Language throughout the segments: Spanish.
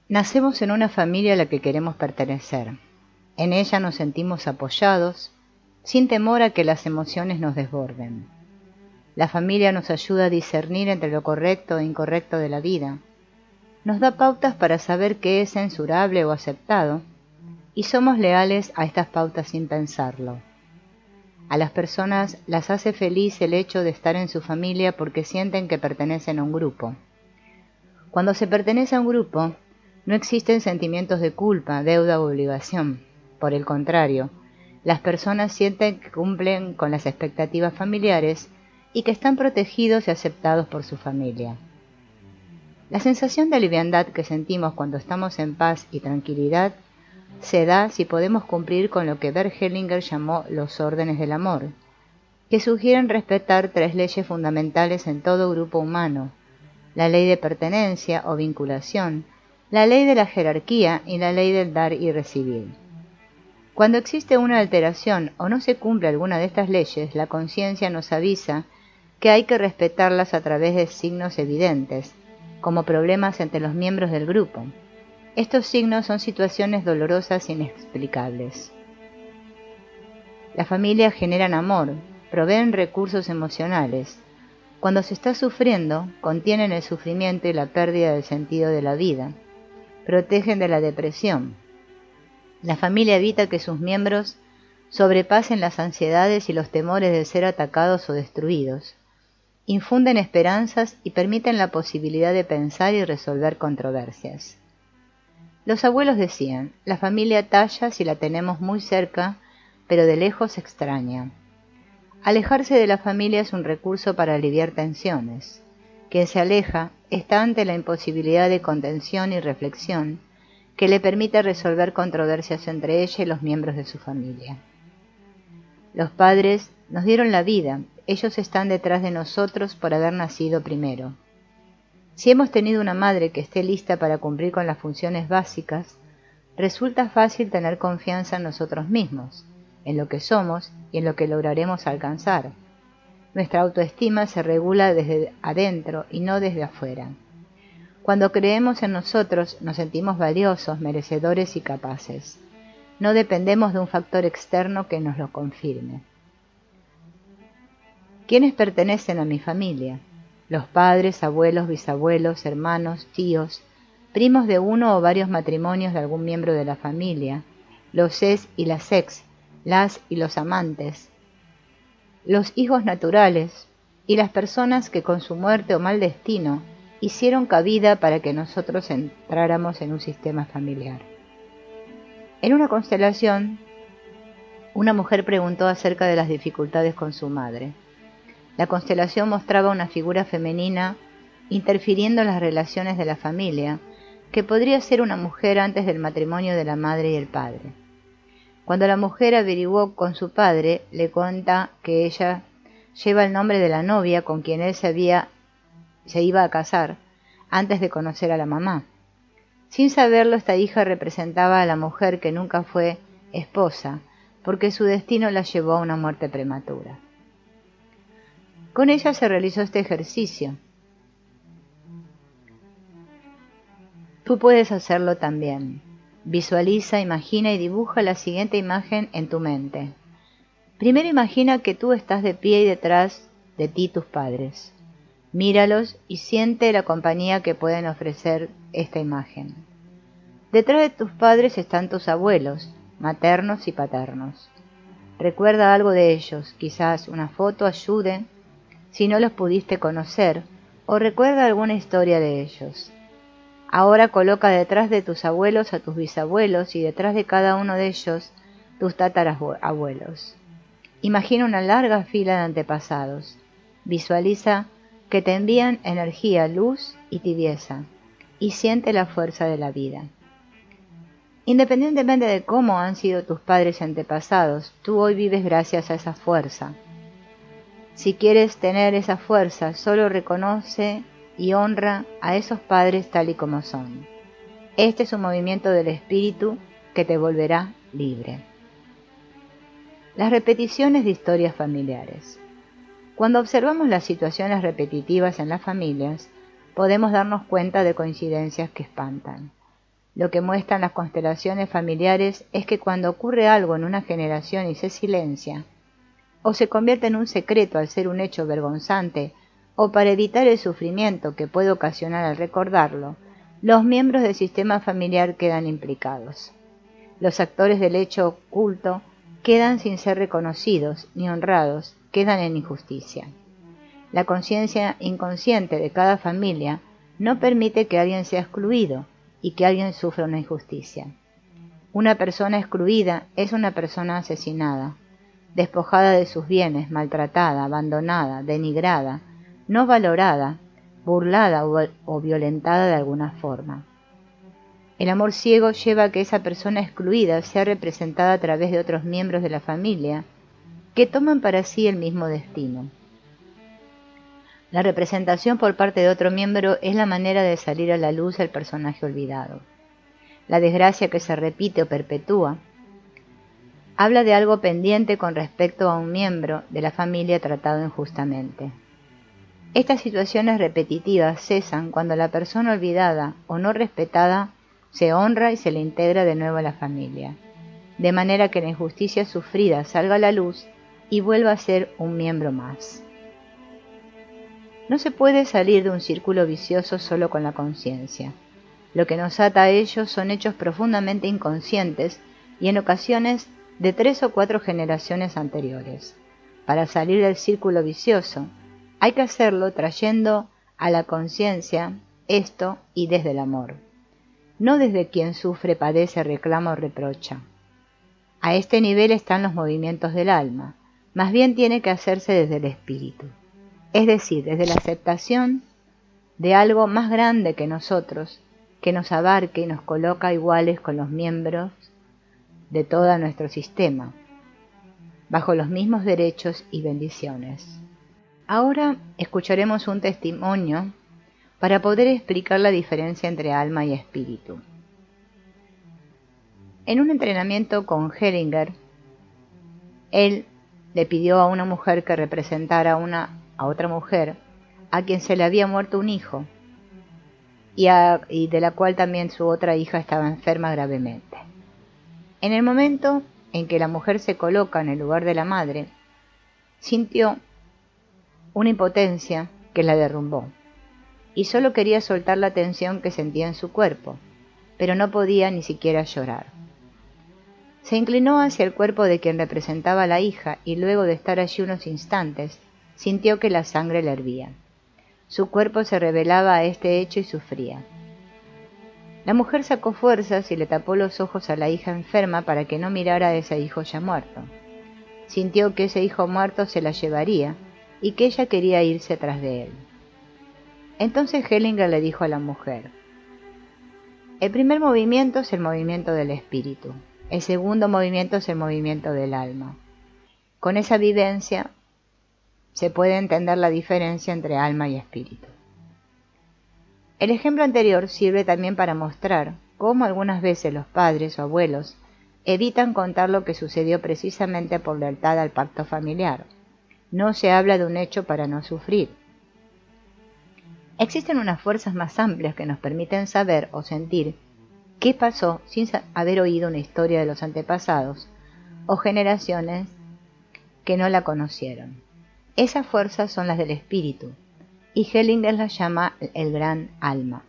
Nacemos en una familia a la que queremos pertenecer. En ella nos sentimos apoyados, sin temor a que las emociones nos desborden. La familia nos ayuda a discernir entre lo correcto e incorrecto de la vida. Nos da pautas para saber qué es censurable o aceptado, y somos leales a estas pautas sin pensarlo. A las personas las hace feliz el hecho de estar en su familia porque sienten que pertenecen a un grupo. Cuando se pertenece a un grupo, no existen sentimientos de culpa, deuda o obligación. Por el contrario, las personas sienten que cumplen con las expectativas familiares y que están protegidos y aceptados por su familia. La sensación de liviandad que sentimos cuando estamos en paz y tranquilidad se da si podemos cumplir con lo que Bert Hellinger llamó los órdenes del amor, que sugieren respetar 3 leyes fundamentales en todo grupo humano: la ley de pertenencia o vinculación, la ley de la jerarquía y la ley del dar y recibir. Cuando existe una alteración o no se cumple alguna de estas leyes, la conciencia nos avisa que hay que respetarlas a través de signos evidentes, como problemas entre los miembros del grupo. Estos signos son situaciones dolorosas e inexplicables. Las familias generan amor, proveen recursos emocionales. Cuando se está sufriendo, contienen el sufrimiento y la pérdida del sentido de la vida. Protegen de la depresión. La familia evita que sus miembros sobrepasen las ansiedades y los temores de ser atacados o destruidos. Infunden esperanzas y permiten la posibilidad de pensar y resolver controversias. Los abuelos decían: la familia talla si la tenemos muy cerca, pero de lejos extraña. Alejarse de la familia es un recurso para aliviar tensiones. Quien se aleja está ante la imposibilidad de contención y reflexión que le permite resolver controversias entre ella y los miembros de su familia. Los padres nos dieron la vida, ellos están detrás de nosotros por haber nacido primero. Si hemos tenido una madre que esté lista para cumplir con las funciones básicas, resulta fácil tener confianza en nosotros mismos, en lo que somos y en lo que lograremos alcanzar. Nuestra autoestima se regula desde adentro y no desde afuera. Cuando creemos en nosotros, nos sentimos valiosos, merecedores y capaces. No dependemos de un factor externo que nos lo confirme. ¿Quiénes pertenecen a mi familia? Los padres, abuelos, bisabuelos, hermanos, tíos, primos de uno o varios matrimonios de algún miembro de la familia, los ex y las ex, las y los amantes, los hijos naturales y las personas que con su muerte o mal destino hicieron cabida para que nosotros entráramos en un sistema familiar. En una constelación, una mujer preguntó acerca de las dificultades con su madre. La constelación mostraba una figura femenina interfiriendo en las relaciones de la familia, que podría ser una mujer antes del matrimonio de la madre y el padre. Cuando la mujer averiguó con su padre, le cuenta que ella lleva el nombre de la novia con quien él se iba a casar antes de conocer a la mamá. Sin saberlo, esta hija representaba a la mujer que nunca fue esposa, porque su destino la llevó a una muerte prematura. Con ella se realizó este ejercicio. Tú puedes hacerlo también. Visualiza, imagina y dibuja la siguiente imagen en tu mente. Primero imagina que tú estás de pie y detrás de ti tus padres. Míralos y siente la compañía que pueden ofrecer esta imagen. Detrás de tus padres están tus abuelos, maternos y paternos. Recuerda algo de ellos, quizás una foto ayude si no los pudiste conocer, o recuerda alguna historia de ellos. Ahora coloca detrás de tus abuelos a tus bisabuelos y detrás de cada uno de ellos tus tatarabuelos. Imagina una larga fila de antepasados. Visualiza que te envían energía, luz y tibieza, y siente la fuerza de la vida. Independientemente de cómo han sido tus padres y antepasados, tú hoy vives gracias a esa fuerza. Si quieres tener esa fuerza, solo reconoce y honra a esos padres tal y como son. Este es un movimiento del espíritu que te volverá libre. Las repeticiones de historias familiares. Cuando observamos las situaciones repetitivas en las familias, podemos darnos cuenta de coincidencias que espantan. Lo que muestran las constelaciones familiares es que cuando ocurre algo en una generación y se silencia, o se convierte en un secreto al ser un hecho vergonzante, o para evitar el sufrimiento que puede ocasionar al recordarlo, los miembros del sistema familiar quedan implicados. Los actores del hecho oculto quedan sin ser reconocidos ni honrados, quedan en injusticia. La conciencia inconsciente de cada familia no permite que alguien sea excluido y que alguien sufra una injusticia. Una persona excluida es una persona asesinada, despojada de sus bienes, maltratada, abandonada, denigrada, no valorada, burlada o violentada de alguna forma. El amor ciego lleva a que esa persona excluida sea representada a través de otros miembros de la familia que toman para sí el mismo destino. La representación por parte de otro miembro es la manera de salir a la luz del personaje olvidado. La desgracia que se repite o perpetúa habla de algo pendiente con respecto a un miembro de la familia tratado injustamente. Estas situaciones repetitivas cesan cuando la persona olvidada o no respetada se honra y se le integra de nuevo a la familia, de manera que la injusticia sufrida salga a la luz y vuelva a ser un miembro más. No se puede salir de un círculo vicioso solo con la conciencia. Lo que nos ata a ellos son hechos profundamente inconscientes y en ocasiones de 3 o 4 generaciones anteriores. Para salir del círculo vicioso, hay que hacerlo trayendo a la conciencia esto y desde el amor, no desde quien sufre, padece, reclama o reprocha. A este nivel están los movimientos del alma, más bien tiene que hacerse desde el espíritu, es decir, desde la aceptación de algo más grande que nosotros, que nos abarque y nos coloca iguales con los miembros de todo nuestro sistema, bajo los mismos derechos y bendiciones. Ahora escucharemos un testimonio para poder explicar la diferencia entre alma y espíritu. En un entrenamiento con Hellinger, él le pidió a una mujer que representara a otra mujer a quien se le había muerto un hijo y de la cual también su otra hija estaba enferma gravemente. En el momento en que la mujer se coloca en el lugar de la madre, sintió una impotencia que la derrumbó y solo quería soltar la tensión que sentía en su cuerpo, pero no podía ni siquiera llorar. Se inclinó hacia el cuerpo de quien representaba a la hija y luego de estar allí unos instantes, sintió que la sangre le hervía. Su cuerpo se revelaba a este hecho y sufría. La mujer sacó fuerzas y le tapó los ojos a la hija enferma para que no mirara a ese hijo ya muerto. Sintió que ese hijo muerto se la llevaría y que ella quería irse tras de él. Entonces Hellinger le dijo a la mujer: el primer movimiento es el movimiento del espíritu, el segundo movimiento es el movimiento del alma. Con esa vivencia se puede entender la diferencia entre alma y espíritu. El ejemplo anterior sirve también para mostrar cómo algunas veces los padres o abuelos evitan contar lo que sucedió precisamente por lealtad al pacto familiar. No se habla de un hecho para no sufrir. Existen unas fuerzas más amplias que nos permiten saber o sentir qué pasó sin haber oído una historia de los antepasados o generaciones que no la conocieron. Esas fuerzas son las del espíritu, y Hellinger las llama el gran alma.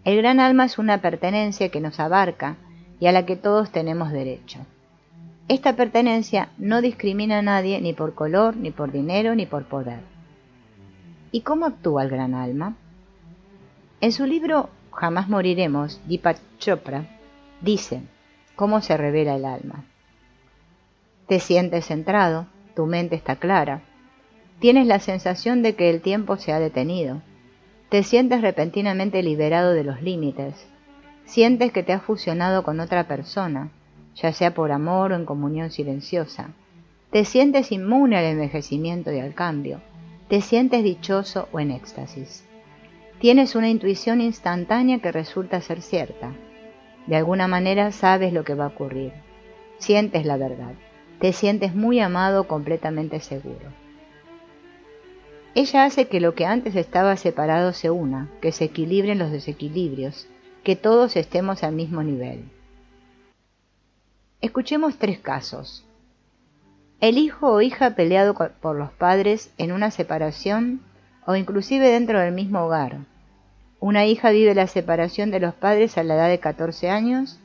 El gran alma es una pertenencia que nos abarca y a la que todos tenemos derecho. Esta pertenencia no discrimina a nadie ni por color, ni por dinero, ni por poder. ¿Y cómo actúa el gran alma? En su libro Jamás moriremos, Deepak Chopra dice cómo se revela el alma. Te sientes centrado, tu mente está clara, tienes la sensación de que el tiempo se ha detenido, te sientes repentinamente liberado de los límites, sientes que te has fusionado con otra persona, ya sea por amor o en comunión silenciosa, te sientes inmune al envejecimiento y al cambio, te sientes dichoso o en éxtasis. Tienes una intuición instantánea que resulta ser cierta. De alguna manera sabes lo que va a ocurrir. Sientes la verdad. Te sientes muy amado, completamente seguro. Ella hace que lo que antes estaba separado se una, que se equilibren los desequilibrios, que todos estemos al mismo nivel. Escuchemos 3 casos. El hijo o hija peleado por los padres en una separación o inclusive dentro del mismo hogar. Una hija vive la separación de los padres a la edad de 14 años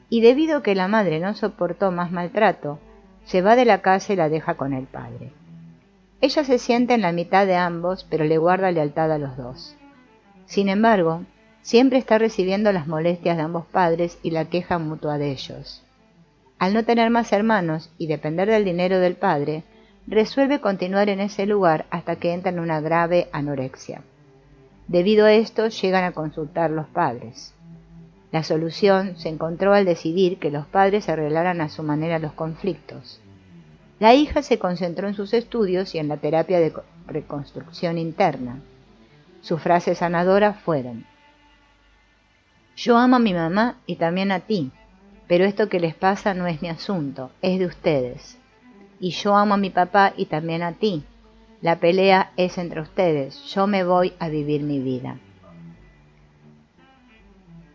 y debido a que la madre no soportó más maltrato, se va de la casa y la deja con el padre. Ella se siente en la mitad de ambos, pero le guarda lealtad a los dos. Sin embargo, siempre está recibiendo las molestias de ambos padres y la queja mutua de ellos. Al no tener más hermanos y depender del dinero del padre, resuelve continuar en ese lugar hasta que entra en una grave anorexia. Debido a esto, llegan a consultar los padres. La solución se encontró al decidir que los padres arreglaran a su manera los conflictos. La hija se concentró en sus estudios y en la terapia de reconstrucción interna. Sus frases sanadoras fueron: yo amo a mi mamá y también a ti, pero esto que les pasa no es mi asunto, es de ustedes. Y yo amo a mi papá y también a ti. La pelea es entre ustedes, yo me voy a vivir mi vida.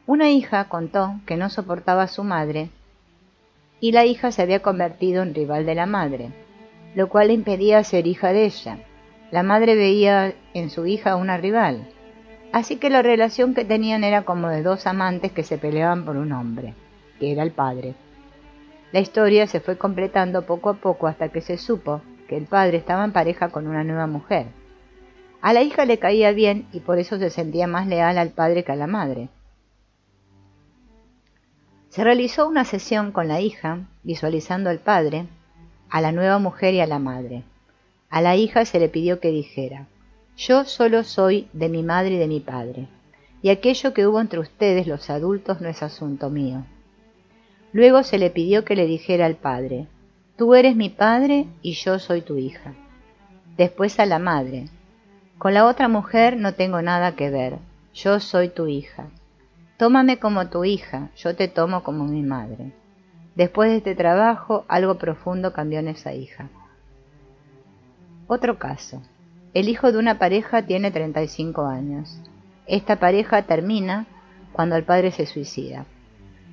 Una hija contó que no soportaba a su madre y la hija se había convertido en rival de la madre, lo cual le impedía ser hija de ella. La madre veía en su hija una rival, así que la relación que tenían era como de 2 amantes que se peleaban por un hombre, que era el padre. La historia se fue completando poco a poco hasta que se supo que el padre estaba en pareja con una nueva mujer. A la hija le caía bien y por eso se sentía más leal al padre que a la madre. Se realizó una sesión con la hija, visualizando al padre, a la nueva mujer y a la madre. A la hija se le pidió que dijera: yo solo soy de mi madre y de mi padre, y aquello que hubo entre ustedes los adultos no es asunto mío. Luego se le pidió que le dijera al padre: tú eres mi padre y yo soy tu hija. Después a la madre: con la otra mujer no tengo nada que ver, yo soy tu hija. Tómame como tu hija, yo te tomo como mi madre. Después de este trabajo, algo profundo cambió en esa hija. Otro caso. El hijo de una pareja tiene 35 años. Esta pareja termina cuando el padre se suicida.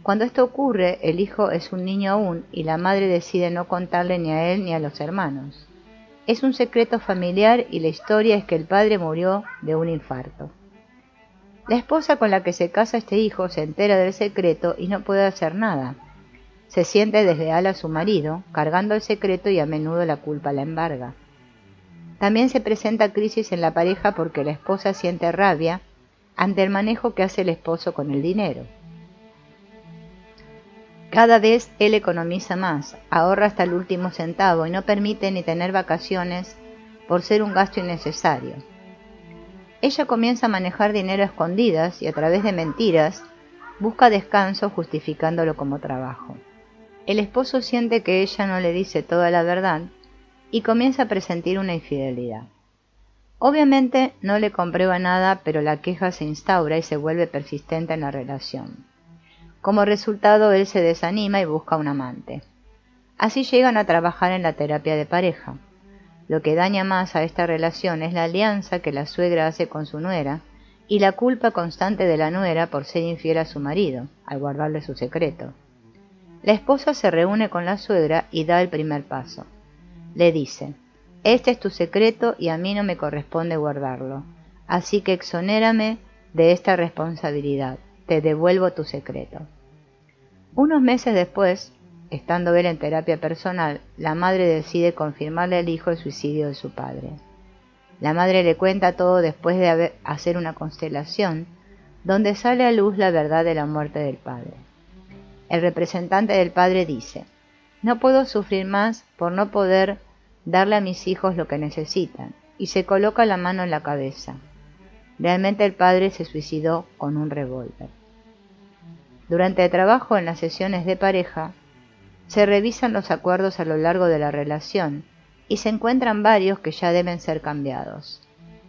Cuando esto ocurre, el hijo es un niño aún y la madre decide no contarle ni a él ni a los hermanos. Es un secreto familiar y la historia es que el padre murió de un infarto. La esposa con la que se casa este hijo se entera del secreto y no puede hacer nada. Se siente desleal a su marido, cargando el secreto y a menudo la culpa la embarga. También se presenta crisis en la pareja porque la esposa siente rabia ante el manejo que hace el esposo con el dinero. Cada vez él economiza más, ahorra hasta el último centavo y no permite ni tener vacaciones por ser un gasto innecesario. Ella comienza a manejar dinero a escondidas y a través de mentiras busca descanso justificándolo como trabajo. El esposo siente que ella no le dice toda la verdad y comienza a presentir una infidelidad. Obviamente no le comprueba nada, pero la queja se instaura y se vuelve persistente en la relación. Como resultado, él se desanima y busca un amante. Así llegan a trabajar en la terapia de pareja. Lo que daña más a esta relación es la alianza que la suegra hace con su nuera y la culpa constante de la nuera por ser infiel a su marido, al guardarle su secreto. La esposa se reúne con la suegra y da el primer paso. Le dice: este es tu secreto y a mí no me corresponde guardarlo, así que exonérame de esta responsabilidad, te devuelvo tu secreto. Unos meses después, estando él en terapia personal, la madre decide confirmarle al hijo el suicidio de su padre. La madre le cuenta todo después de hacer una constelación, donde sale a luz la verdad de la muerte del padre. El representante del padre dice: no puedo sufrir más por no poder darle a mis hijos lo que necesitan, y se coloca la mano en la cabeza. Realmente el padre se suicidó con un revólver. Durante el trabajo en las sesiones de pareja, se revisan los acuerdos a lo largo de la relación y se encuentran varios que ya deben ser cambiados.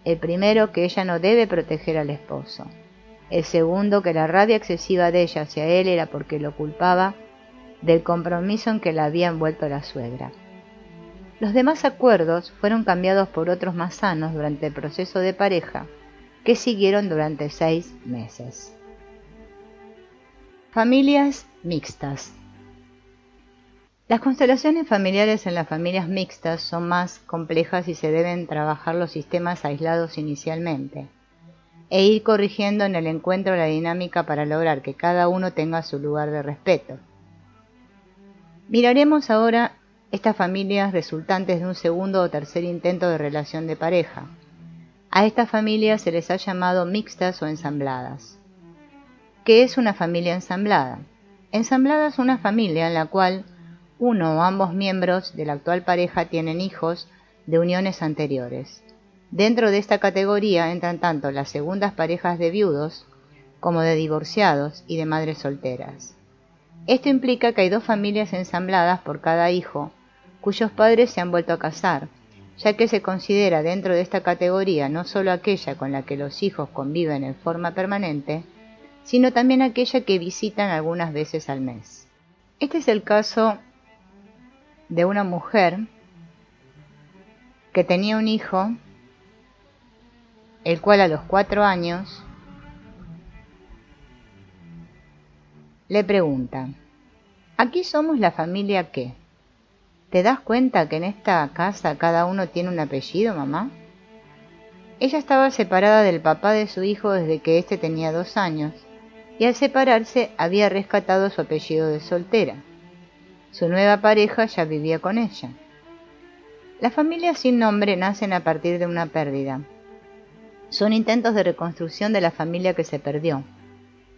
El primero, que ella no debe proteger al esposo. El segundo, que la rabia excesiva de ella hacia él era porque lo culpaba del compromiso en que la había envuelto la suegra. Los demás acuerdos fueron cambiados por otros más sanos durante el proceso de pareja, que siguieron durante 6 meses. Familias mixtas. Las constelaciones familiares en las familias mixtas son más complejas y se deben trabajar los sistemas aislados inicialmente, e ir corrigiendo en el encuentro la dinámica para lograr que cada uno tenga su lugar de respeto. Miraremos ahora estas familias resultantes de un segundo o tercer intento de relación de pareja. A estas familias se les ha llamado mixtas o ensambladas. ¿Qué es una familia ensamblada? Ensamblada es una familia en la cual uno o ambos miembros de la actual pareja tienen hijos de uniones anteriores. Dentro de esta categoría entran tanto las segundas parejas de viudos como de divorciados y de madres solteras. Esto implica que hay dos familias ensambladas por cada hijo, cuyos padres se han vuelto a casar, ya que se considera dentro de esta categoría no solo aquella con la que los hijos conviven en forma permanente, sino también aquella que visitan algunas veces al mes. Este es el caso de una mujer que tenía un hijo, el cual a los 4 años le pregunta: ¿aquí somos la familia qué? ¿Te das cuenta que en esta casa cada uno tiene un apellido, mamá? Ella estaba separada del papá de su hijo desde que éste tenía 2 años, y al separarse había rescatado su apellido de soltera. Su nueva pareja ya vivía con ella. Las familias sin nombre nacen a partir de una pérdida. Son intentos de reconstrucción de la familia que se perdió,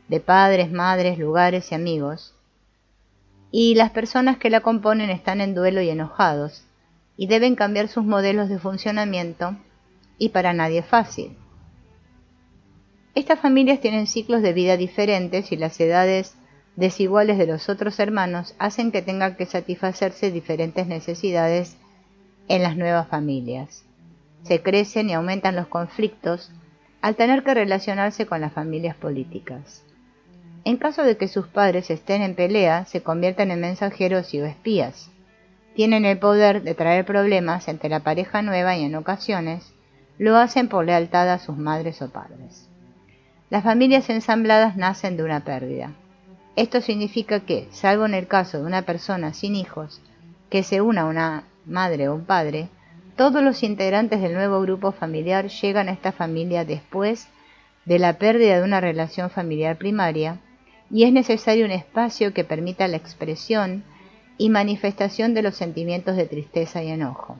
de padres, madres, lugares y amigos, y las personas que la componen están en duelo y enojados, y deben cambiar sus modelos de funcionamiento, y para nadie es fácil. Estas familias tienen ciclos de vida diferentes y las edades desiguales de los otros hermanos hacen que tengan que satisfacerse diferentes necesidades en las nuevas familias. Se crecen y aumentan los conflictos al tener que relacionarse con las familias políticas. En caso de que sus padres estén en pelea, se convierten en mensajeros y o espías. Tienen el poder de traer problemas entre la pareja nueva y en ocasiones lo hacen por lealtad a sus madres o padres. Las familias ensambladas nacen de una pérdida. Esto significa que, salvo en el caso de una persona sin hijos que se una a una madre o un padre, todos los integrantes del nuevo grupo familiar llegan a esta familia después de la pérdida de una relación familiar primaria, y es necesario un espacio que permita la expresión y manifestación de los sentimientos de tristeza y enojo.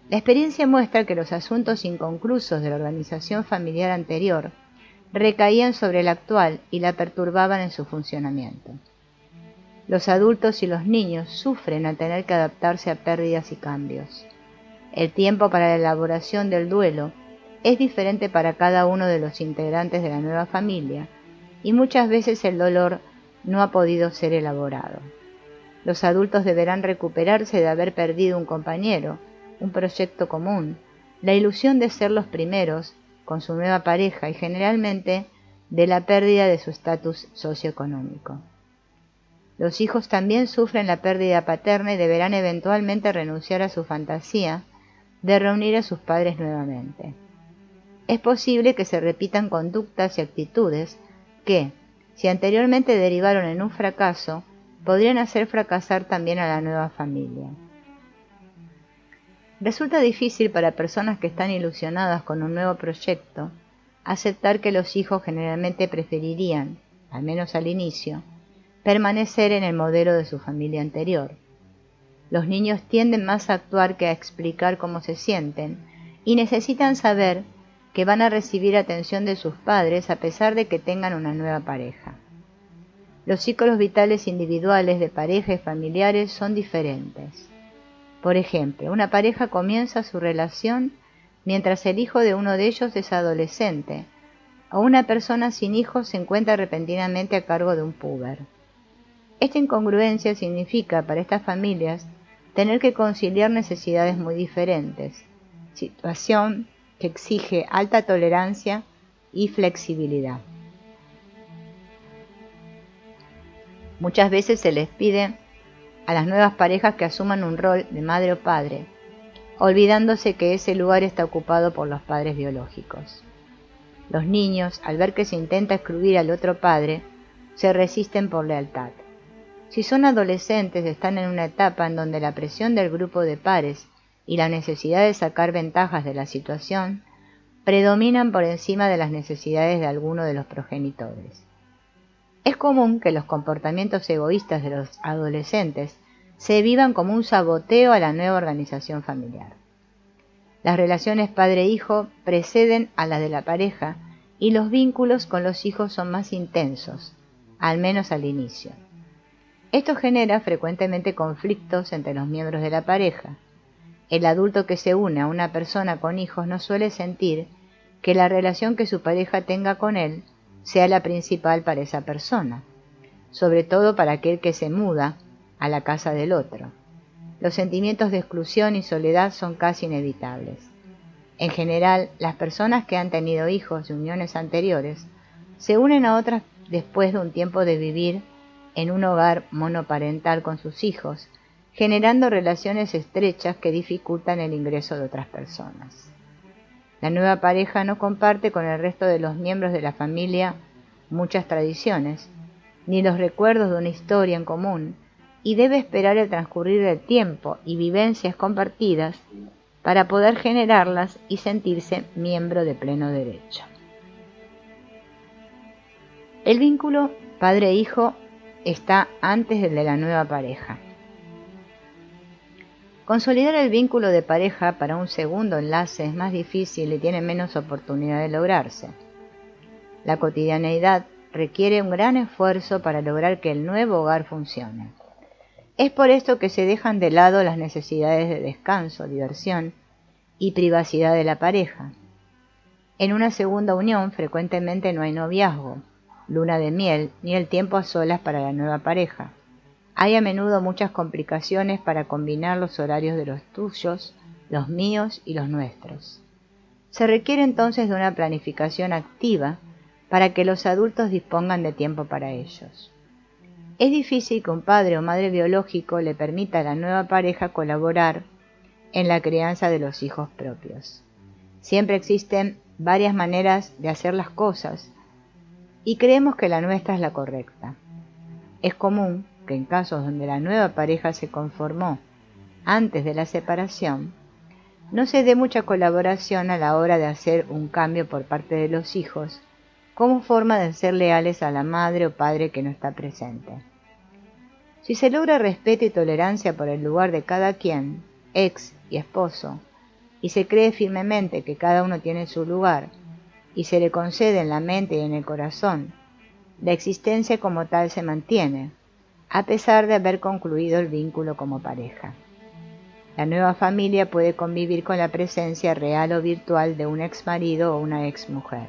La experiencia muestra que los asuntos inconclusos de la organización familiar anterior recaían sobre la actual y la perturbaban en su funcionamiento. Los adultos y los niños sufren al tener que adaptarse a pérdidas y cambios. El tiempo para la elaboración del duelo es diferente para cada uno de los integrantes de la nueva familia, y muchas veces el dolor no ha podido ser elaborado. Los adultos deberán recuperarse de haber perdido un compañero, un proyecto común, la ilusión de ser los primeros con su nueva pareja y generalmente de la pérdida de su estatus socioeconómico. Los hijos también sufren la pérdida paterna y deberán eventualmente renunciar a su fantasía de reunir a sus padres nuevamente. Es posible que se repitan conductas y actitudes que, si anteriormente derivaron en un fracaso, podrían hacer fracasar también a la nueva familia. Resulta difícil para personas que están ilusionadas con un nuevo proyecto aceptar que los hijos generalmente preferirían, al menos al inicio, permanecer en el modelo de su familia anterior. Los niños tienden más a actuar que a explicar cómo se sienten y necesitan saber que van a recibir atención de sus padres a pesar de que tengan una nueva pareja. Los ciclos vitales individuales de pareja y familiares son diferentes. Por ejemplo, una pareja comienza su relación mientras el hijo de uno de ellos es adolescente, o una persona sin hijos se encuentra repentinamente a cargo de un púber. Esta incongruencia significa para estas familias tener que conciliar necesidades muy diferentes, situación que exige alta tolerancia y flexibilidad. Muchas veces se les pide a las nuevas parejas que asuman un rol de madre o padre, olvidándose que ese lugar está ocupado por los padres biológicos. Los niños, al ver que se intenta excluir al otro padre, se resisten por lealtad. Si son adolescentes, están en una etapa en donde la presión del grupo de pares y la necesidad de sacar ventajas de la situación predominan por encima de las necesidades de alguno de los progenitores. Es común que los comportamientos egoístas de los adolescentes se vivan como un saboteo a la nueva organización familiar. Las relaciones padre-hijo preceden a las de la pareja y los vínculos con los hijos son más intensos, al menos al inicio. Esto genera frecuentemente conflictos entre los miembros de la pareja. El adulto que se une a una persona con hijos no suele sentir que la relación que su pareja tenga con él sea la principal para esa persona, sobre todo para aquel que se muda a la casa del otro. Los sentimientos de exclusión y soledad son casi inevitables. En general, las personas que han tenido hijos de uniones anteriores se unen a otras después de un tiempo de vivir en un hogar monoparental con sus hijos, generando relaciones estrechas que dificultan el ingreso de otras personas. La nueva pareja no comparte con el resto de los miembros de la familia muchas tradiciones, ni los recuerdos de una historia en común, y debe esperar el transcurrir del tiempo y vivencias compartidas para poder generarlas y sentirse miembro de pleno derecho. El vínculo padre-hijo está antes del de la nueva pareja. Consolidar el vínculo de pareja para un segundo enlace es más difícil y tiene menos oportunidad de lograrse. La cotidianeidad requiere un gran esfuerzo para lograr que el nuevo hogar funcione. Es por esto que se dejan de lado las necesidades de descanso, diversión y privacidad de la pareja. En una segunda unión frecuentemente no hay noviazgo, luna de miel ni el tiempo a solas para la nueva pareja. Hay a menudo muchas complicaciones para combinar los horarios de los tuyos, los míos y los nuestros. Se requiere entonces de una planificación activa para que los adultos dispongan de tiempo para ellos. Es difícil que un padre o madre biológico le permita a la nueva pareja colaborar en la crianza de los hijos propios. Siempre existen varias maneras de hacer las cosas y creemos que la nuestra es la correcta. Es común que en casos donde la nueva pareja se conformó antes de la separación, no se dé mucha colaboración a la hora de hacer un cambio por parte de los hijos como forma de ser leales a la madre o padre que no está presente. Si se logra respeto y tolerancia por el lugar de cada quien, ex y esposo, y se cree firmemente que cada uno tiene su lugar, y se le concede en la mente y en el corazón, la existencia como tal se mantiene, a pesar de haber concluido el vínculo como pareja. La nueva familia puede convivir con la presencia real o virtual de un ex marido o una ex mujer.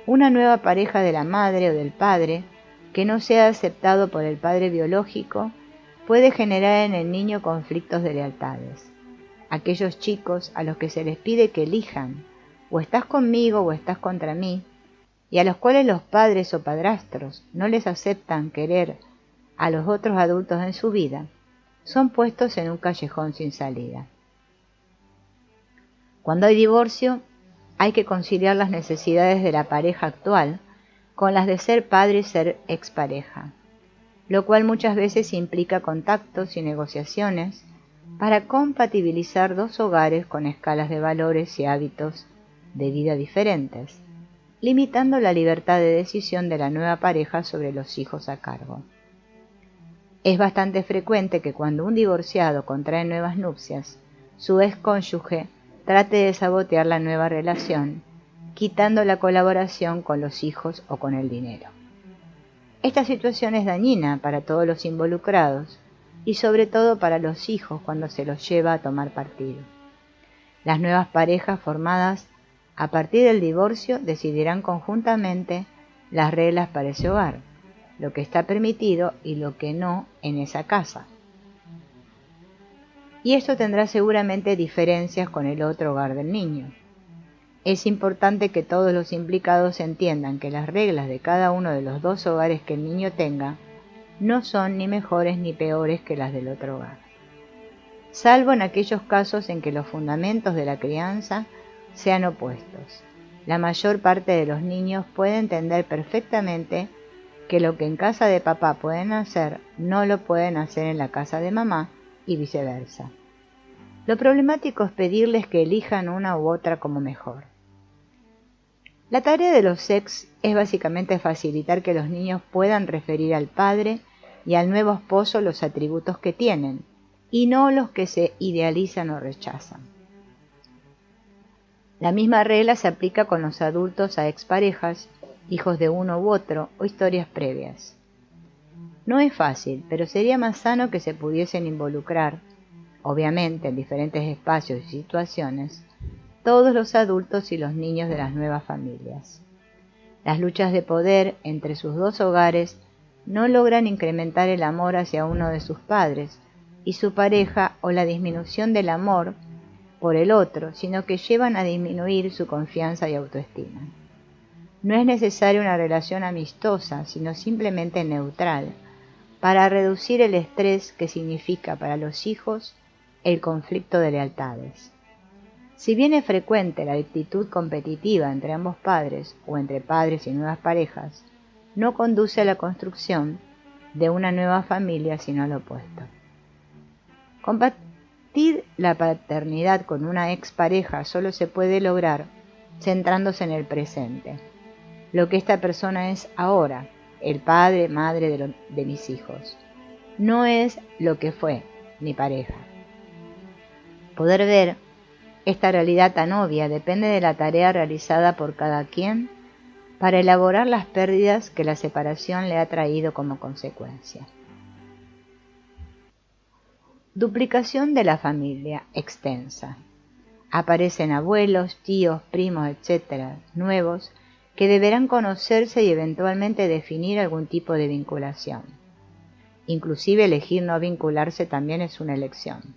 Una nueva pareja de la madre o del padre que no sea aceptado por el padre biológico puede generar en el niño conflictos de lealtades. Aquellos chicos a los que se les pide que elijan o estás conmigo o estás contra mí, y a los cuales los padres o padrastros no les aceptan querer a los otros adultos en su vida, son puestos en un callejón sin salida. Cuando hay divorcio, hay que conciliar las necesidades de la pareja actual con las de ser padre y ser expareja, lo cual muchas veces implica contactos y negociaciones para compatibilizar dos hogares con escalas de valores y hábitos de vida diferentes, limitando la libertad de decisión de la nueva pareja sobre los hijos a cargo. Es bastante frecuente que cuando un divorciado contrae nuevas nupcias, su ex cónyuge trate de sabotear la nueva relación, quitando la colaboración con los hijos o con el dinero. Esta situación es dañina para todos los involucrados y sobre todo para los hijos cuando se los lleva a tomar partido. Las nuevas parejas formadas a partir del divorcio decidirán conjuntamente las reglas para ese hogar, lo que está permitido y lo que no en esa casa. Y esto tendrá seguramente diferencias con el otro hogar del niño. Es importante que todos los implicados entiendan que las reglas de cada uno de los dos hogares que el niño tenga no son ni mejores ni peores que las del otro hogar, salvo en aquellos casos en que los fundamentos de la crianza sean opuestos. La mayor parte de los niños puede entender perfectamente que lo que en casa de papá pueden hacer, no lo pueden hacer en la casa de mamá y viceversa. Lo problemático es pedirles que elijan una u otra como mejor. La tarea de los SEX es básicamente facilitar que los niños puedan referir al padre y al nuevo esposo los atributos que tienen, y no los que se idealizan o rechazan. La misma regla se aplica con los adultos a exparejas, hijos de uno u otro o historias previas. No es fácil, pero sería más sano que se pudiesen involucrar, obviamente en diferentes espacios y situaciones, todos los adultos y los niños de las nuevas familias. Las luchas de poder entre sus dos hogares no logran incrementar el amor hacia uno de sus padres y su pareja o la disminución del amor por el otro, sino que llevan a disminuir su confianza y autoestima. No es necesaria una relación amistosa, sino simplemente neutral, para reducir el estrés que significa para los hijos el conflicto de lealtades. Si bien es frecuente la actitud competitiva entre ambos padres o entre padres y nuevas parejas, no conduce a la construcción de una nueva familia, sino al opuesto. Compartir la paternidad con una expareja solo se puede lograr centrándose en el presente, lo que esta persona es ahora, el padre, madre de mis hijos. No es lo que fue, mi pareja. Poder ver esta realidad tan obvia depende de la tarea realizada por cada quien para elaborar las pérdidas que la separación le ha traído como consecuencia. Duplicación de la familia extensa. Aparecen abuelos, tíos, primos, etc., nuevos, que deberán conocerse y eventualmente definir algún tipo de vinculación. Inclusive elegir no vincularse también es una elección.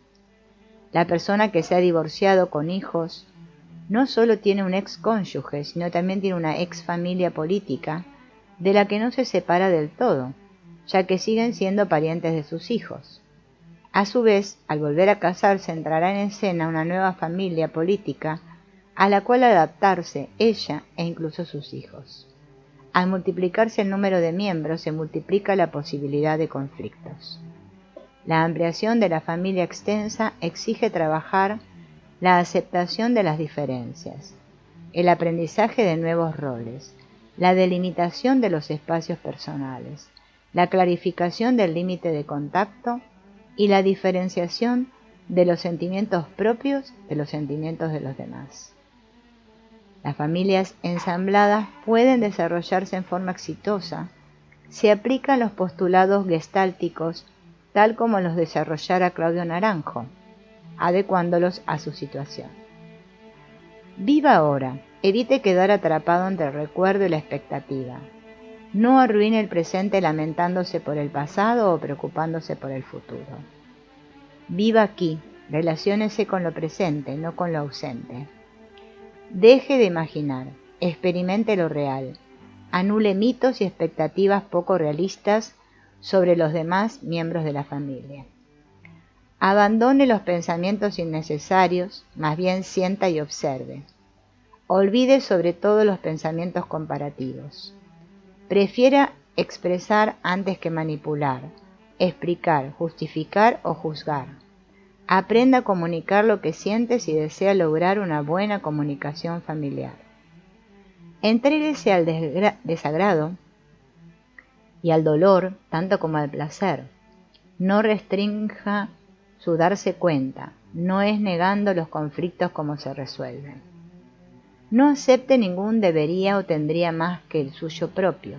La persona que se ha divorciado con hijos no solo tiene un ex cónyuge, sino también tiene una ex familia política de la que no se separa del todo, ya que siguen siendo parientes de sus hijos. A su vez, al volver a casarse entrará en escena una nueva familia política a la cual adaptarse ella e incluso sus hijos. Al multiplicarse el número de miembros se multiplica la posibilidad de conflictos. La ampliación de la familia extensa exige trabajar la aceptación de las diferencias, el aprendizaje de nuevos roles, la delimitación de los espacios personales, la clarificación del límite de contacto y la diferenciación de los sentimientos propios de los sentimientos de los demás. Las familias ensambladas pueden desarrollarse en forma exitosa si aplican los postulados gestálticos tal como los desarrollara Claudio Naranjo, adecuándolos a su situación. Viva ahora, evite quedar atrapado entre el recuerdo y la expectativa. No arruine el presente lamentándose por el pasado o preocupándose por el futuro. Viva aquí, relaciónese con lo presente, no con lo ausente. Deje de imaginar, experimente lo real, anule mitos y expectativas poco realistas sobre los demás miembros de la familia. Abandone los pensamientos innecesarios, más bien sienta y observe. Olvide sobre todo los pensamientos comparativos. Prefiera expresar antes que manipular, explicar, justificar o juzgar. Aprenda a comunicar lo que siente si desea lograr una buena comunicación familiar. Entréguese al desagrado y al dolor tanto como al placer. No restrinja su darse cuenta, no es negando los conflictos como se resuelven. No acepte ningún debería o tendría más que el suyo propio.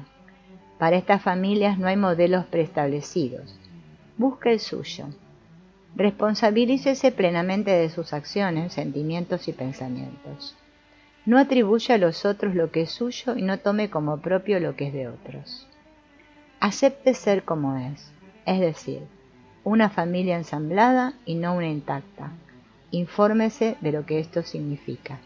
Para estas familias no hay modelos preestablecidos. Busque el suyo. Responsabilícese plenamente de sus acciones, sentimientos y pensamientos. No atribuya a los otros lo que es suyo y no tome como propio lo que es de otros. Acepte ser como es decir, una familia ensamblada y no una intacta. Infórmese de lo que esto significa.